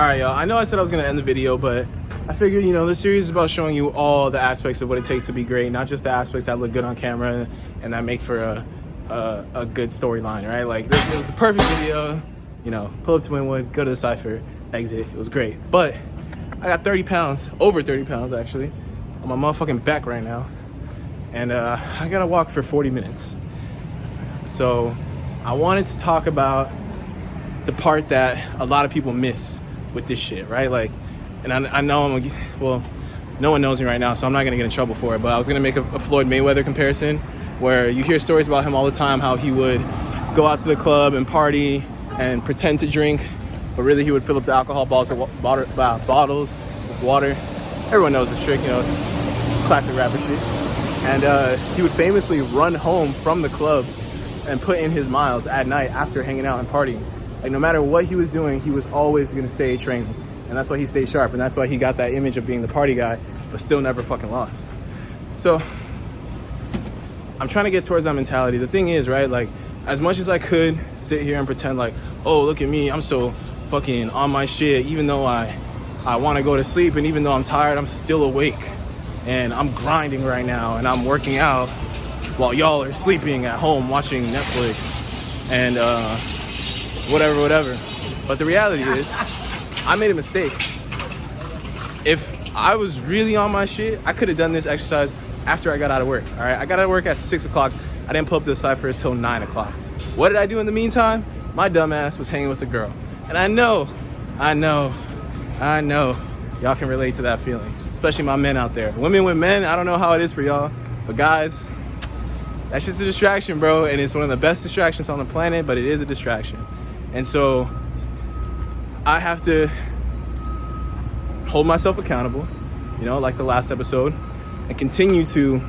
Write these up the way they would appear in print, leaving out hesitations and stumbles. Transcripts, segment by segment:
Alright, y'all, I know I said I was going to end the video, but I figured, you know, this series is about showing you all the aspects of what it takes to be great, not just the aspects that look good on camera and that make for a good storyline, right? Like, it was the perfect video, you know, pull up to Wynwood, go to the Cypher, exit. It was great. But I got 30 pounds, over 30 pounds actually, on my motherfucking back right now. And I got to walk for 40 minutes. So I wanted to talk about the part that a lot of people miss with this shit, right? Like, and I know well, no one knows me right now, so I'm not gonna get in trouble for it, but I was gonna make a Floyd Mayweather comparison where you hear stories about him all the time, how he would go out to the club and party and pretend to drink, but really he would fill up the alcohol bottles with water. Everyone knows this trick, you know, it's classic rapper shit. And he would famously run home from the club and put in his miles at night after hanging out and partying. Like, no matter what he was doing, he was always gonna stay training. And that's why he stayed sharp. And that's why he got that image of being the party guy, but still never fucking lost. So I'm trying to get towards that mentality. The thing is, right, like, as much as I could sit here and pretend like, oh, look at me, I'm so fucking on my shit, even though I want to go to sleep, and even though I'm tired, I'm still awake. And I'm grinding right now, and I'm working out while y'all are sleeping at home watching Netflix and whatever. But the reality is, I made a mistake. If I was really on my shit, I could have done this exercise after I got out of work. All right, I got out of work at 6 o'clock. I didn't pull up to the Cypher until 9 o'clock. What did I do in the meantime? My dumb ass was hanging with the girl. And I know, y'all can relate to that feeling, especially my men out there. Women with men, I don't know how it is for y'all, but guys, that's just a distraction, bro. And it's one of the best distractions on the planet, but it is a distraction. And so I have to hold myself accountable, you know, like the last episode, and continue to,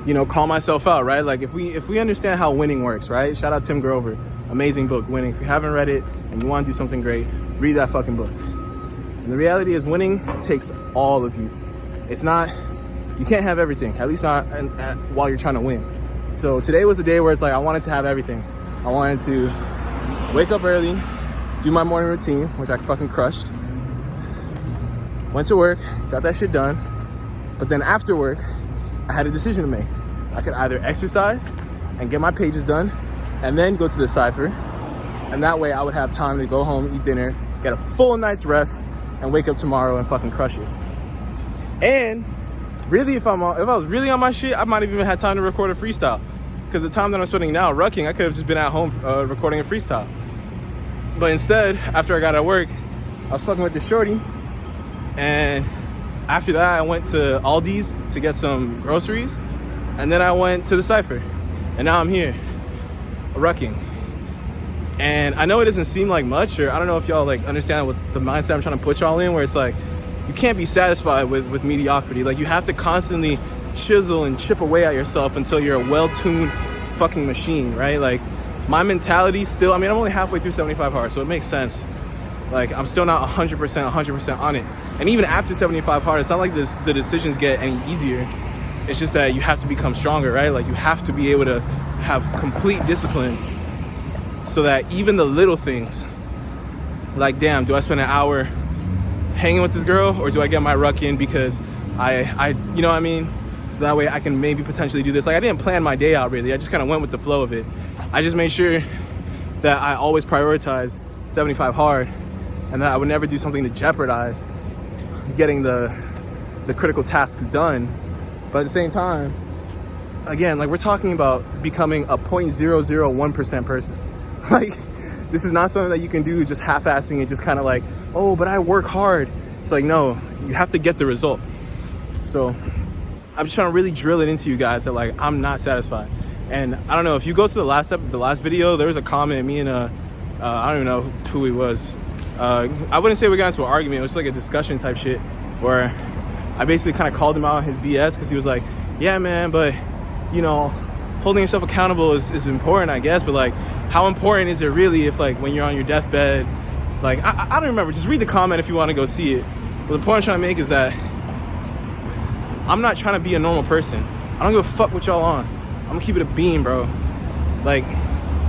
you know, call myself out, right? Like, if we understand how winning works, right? Shout out Tim Grover, amazing book, Winning. If you haven't read it and you want to do something great, read that fucking book. And the reality is, winning takes all of you. It's not, you can't have everything, at least not while you're trying to win. So today was a day where it's like, I wanted to have everything. I wanted to wake up early, do my morning routine, which I fucking crushed. Went to work, got that shit done. But then after work, I had a decision to make. I could either exercise and get my pages done and then go to the Cypher. And that way I would have time to go home, eat dinner, get a full night's rest, and wake up tomorrow and fucking crush it. And really, if I was really on my shit, I might have even had time to record a freestyle. Because the time that I'm spending now rucking, I could have just been at home recording a freestyle. But instead, after I got out of work, I was fucking with this shorty. And after that, I went to Aldi's to get some groceries. And then I went to the Cypher. And now I'm here, rucking. And I know it doesn't seem like much, or I don't know if y'all like understand what the mindset I'm trying to put y'all in, where it's like, you can't be satisfied with mediocrity. Like, you have to constantly chisel and chip away at yourself until you're a well-tuned fucking machine, right? Like, my mentality still, I mean, I'm only halfway through 75 hard, so it makes sense. Like, I'm still not 100% on it. And even after 75 hard, it's not like the decisions get any easier. It's just that you have to become stronger, right? Like, you have to be able to have complete discipline so that even the little things, like, damn, do I spend an hour hanging with this girl, or do I get my ruck in because I you know what I mean? So that way I can maybe potentially do this. Like, I didn't plan my day out really. I just kind of went with the flow of it. I just made sure that I always prioritize 75 hard, and that I would never do something to jeopardize getting the critical tasks done. But at the same time, again, like, we're talking about becoming a 0.001% person. Like, this is not something that you can do just half-assing it, just kind of like, oh, but I work hard. It's like, no, you have to get the result. So I'm just trying to really drill it into you guys that, like, I'm not satisfied. And I don't know, if you go to the last video, there was a comment, me and I don't even know who he was. I wouldn't say we got into an argument. It was like a discussion type shit where I basically kind of called him out on his BS, because he was like, yeah, man, but, you know, holding yourself accountable is important, I guess, but, like, how important is it really if, like, when you're on your deathbed? Like, I don't remember. Just read the comment if you want to go see it. But the point I'm trying to make is that I'm not trying to be a normal person. I don't give a fuck what y'all on. I'm gonna keep it a beam, bro. Like,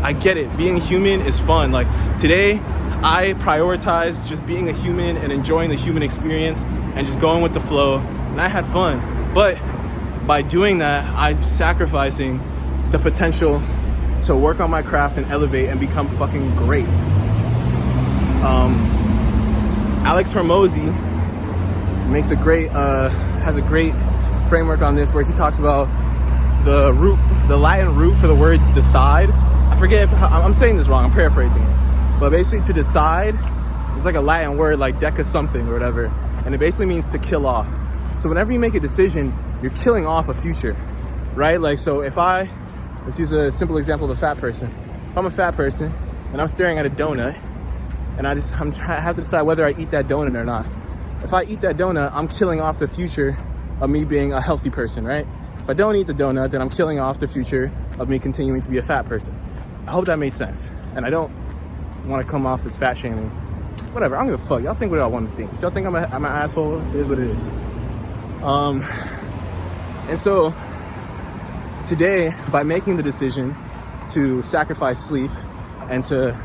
I get it. Being human is fun. Like, Today, I prioritize just being a human and enjoying the human experience and just going with the flow, and I had fun. But by doing that, I'm sacrificing the potential to work on my craft and elevate and become fucking great. Alex Hormozy makes a great, has a great framework on this where he talks about the Latin root for the word decide. I forget if I'm saying this wrong, I'm paraphrasing it. But basically to decide, it's like a Latin word like deca something or whatever. And it basically means to kill off. So whenever you make a decision, you're killing off a future, right? Like, so if let's use a simple example of a fat person. If I'm a fat person and I'm staring at a donut and I have to decide whether I eat that donut or not. If I eat that donut, I'm killing off the future of me being a healthy person, right? If I don't eat the donut, then I'm killing off the future of me continuing to be a fat person. I hope that made sense. And I don't want to come off as fat shaming. Whatever, I don't give a fuck. Y'all think what y'all want to think. If y'all think I'm an asshole, it is what it is. And so today, by making the decision to sacrifice sleep and to,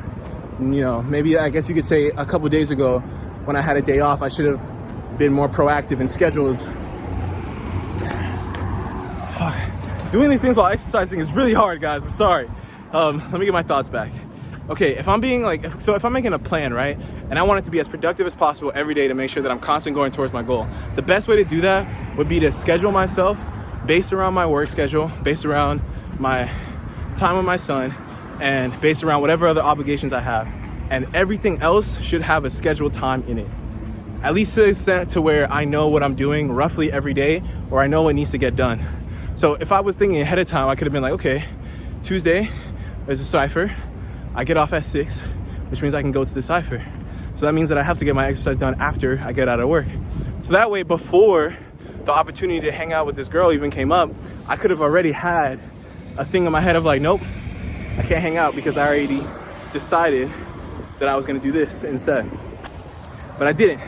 maybe I guess you could say a couple days ago when I had a day off, I should have been more proactive and scheduled. Fuck. Doing these things while exercising is really hard, guys. I'm sorry. Let me get my thoughts back. Okay, if I'm making a plan, right? And I want it to be as productive as possible every day to make sure that I'm constantly going towards my goal. The best way to do that would be to schedule myself based around my work schedule, based around my time with my son, and based around whatever other obligations I have. And everything else should have a scheduled time in it. At least to the extent to where I know what I'm doing roughly every day, or I know what needs to get done. So if I was thinking ahead of time, I could have been like, okay, Tuesday, there's a cipher. I get off at 6, which means I can go to the cipher. So that means that I have to get my exercise done after I get out of work. So that way, before the opportunity to hang out with this girl even came up, I could have already had a thing in my head of like, nope, I can't hang out because I already decided that I was gonna do this instead. But I didn't.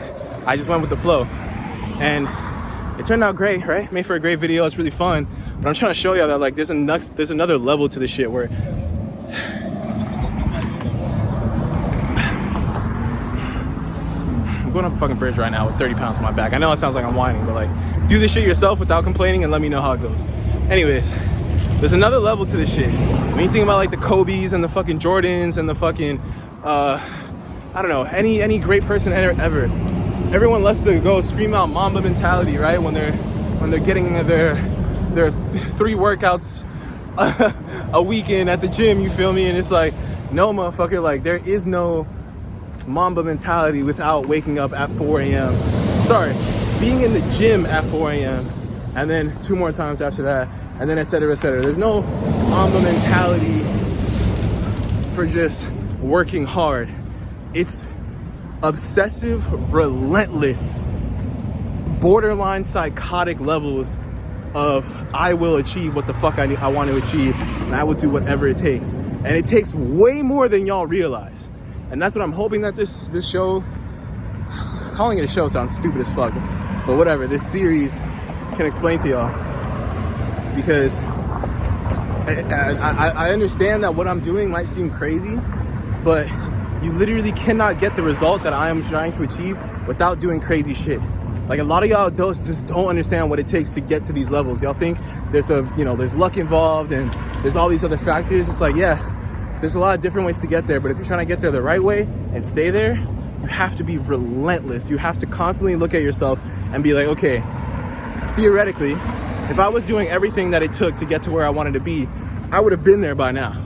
I just went with the flow. And it turned out great, right? Made for a great video, it's really fun. But I'm trying to show y'all that like there's another level to this shit where I'm going up a fucking bridge right now with 30 pounds on my back. I know it sounds like I'm whining, but like, do this shit yourself without complaining and let me know how it goes. Anyways, there's another level to this shit. When you think about like the Kobe's and the fucking Jordans and the fucking, I don't know, any great person ever. Everyone loves to go scream out Mamba mentality, right? When they're getting their 3 workouts a weekend at the gym, you feel me? And it's like, no motherfucker, like there is no Mamba mentality without waking up at 4 a.m. Sorry, being in the gym at 4 a.m. and then 2 more times after that, and then et cetera, et cetera. There's no Mamba mentality for just working hard. It's obsessive, relentless, borderline psychotic levels of I will achieve what the fuck I want to achieve, and I will do whatever it takes. And it takes way more than y'all realize. And that's what I'm hoping that this show, calling it a show sounds stupid as fuck, but whatever, this series can explain to y'all. Because I understand that what I'm doing might seem crazy, but you literally cannot get the result that I am trying to achieve without doing crazy shit. Like a lot of y'all just don't understand what it takes to get to these levels. Y'all think there's there's luck involved and there's all these other factors. It's like, yeah, there's a lot of different ways to get there, but if you're trying to get there the right way and stay there, you have to be relentless. You have to constantly look at yourself and be like, okay, theoretically, if I was doing everything that it took to get to where I wanted to be, I would have been there by now,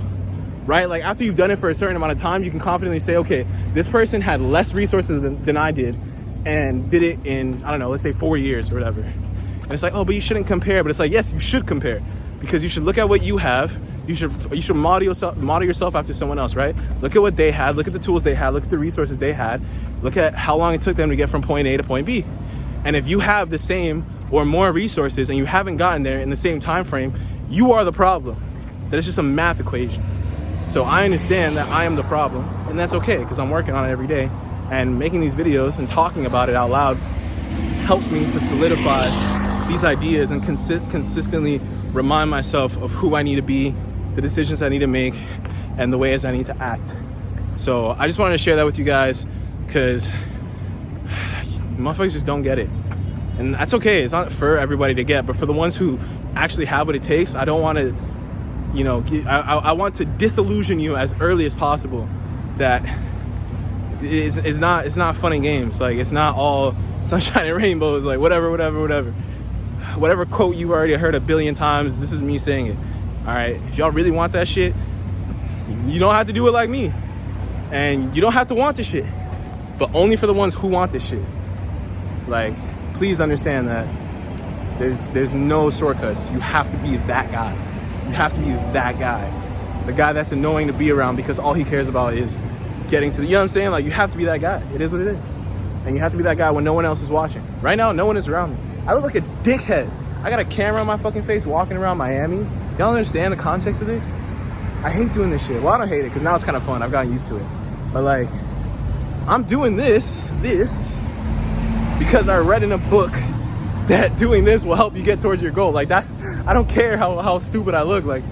right? Like after you've done it for a certain amount of time, you can confidently say, okay, this person had less resources than I did and did it in, I don't know, let's say 4 years or whatever. And it's like, oh, but you shouldn't compare. But it's like, yes, you should compare, because you should look at what you have. You should model yourself after someone else, right? Look at what they had, look at the tools they had, look at the resources they had, look at how long it took them to get from point A to point B. And if you have the same or more resources and you haven't gotten there in the same time frame, you are the problem. That is just a math equation. So I understand that I am the problem, and that's okay, because I'm working on it every day. And making these videos and talking about it out loud helps me to solidify these ideas and consistently remind myself of who I need to be, the decisions I need to make, and the ways I need to act. So I just wanted to share that with you guys, because motherfuckers just don't get it. And that's okay. It's not for everybody to get, but for the ones who actually have what it takes, I don't want to, you know, I want to disillusion you as early as possible that it's not fun and games. Like, it's not all sunshine and rainbows, like whatever quote you already heard a billion times, this is me saying it. All right, if y'all really want that shit, you don't have to do it like me, and you don't have to want this shit, but only for the ones who want this shit. Like, please understand that there's no shortcuts. You have to be that guy. You have to be that guy. The guy that's annoying to be around because all he cares about is getting to the, you know what I'm saying? Like, you have to be that guy. It is what it is. And you have to be that guy when no one else is watching. Right now, no one is around me. I look like a dickhead. I got a camera on my fucking face walking around Miami. Y'all understand the context of this? I hate doing this shit. Well, I don't hate it because now it's kind of fun. I've gotten used to it. But like, I'm doing this because I read in a book that doing this will help you get towards your goal. Like, that's, I don't care how stupid I look, like,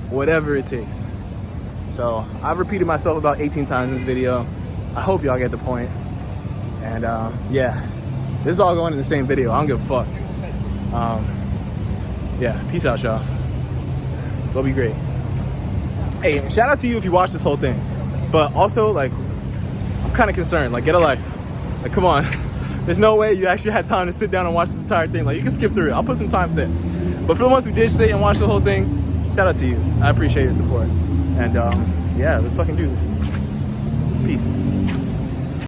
whatever it takes. So I've repeated myself about 18 times in this video. I hope y'all get the point. And yeah, this is all going in the same video. I don't give a fuck. Yeah, peace out, y'all. Go be great. Hey, shout out to you if you watch this whole thing. But also, like, I'm kind of concerned. Like, get a life. Like, come on. There's no way you actually had time to sit down and watch this entire thing. Like, you can skip through it. I'll put some timestamps. But for the ones who did sit and watch the whole thing, shout out to you. I appreciate your support. And yeah, let's fucking do this. Peace.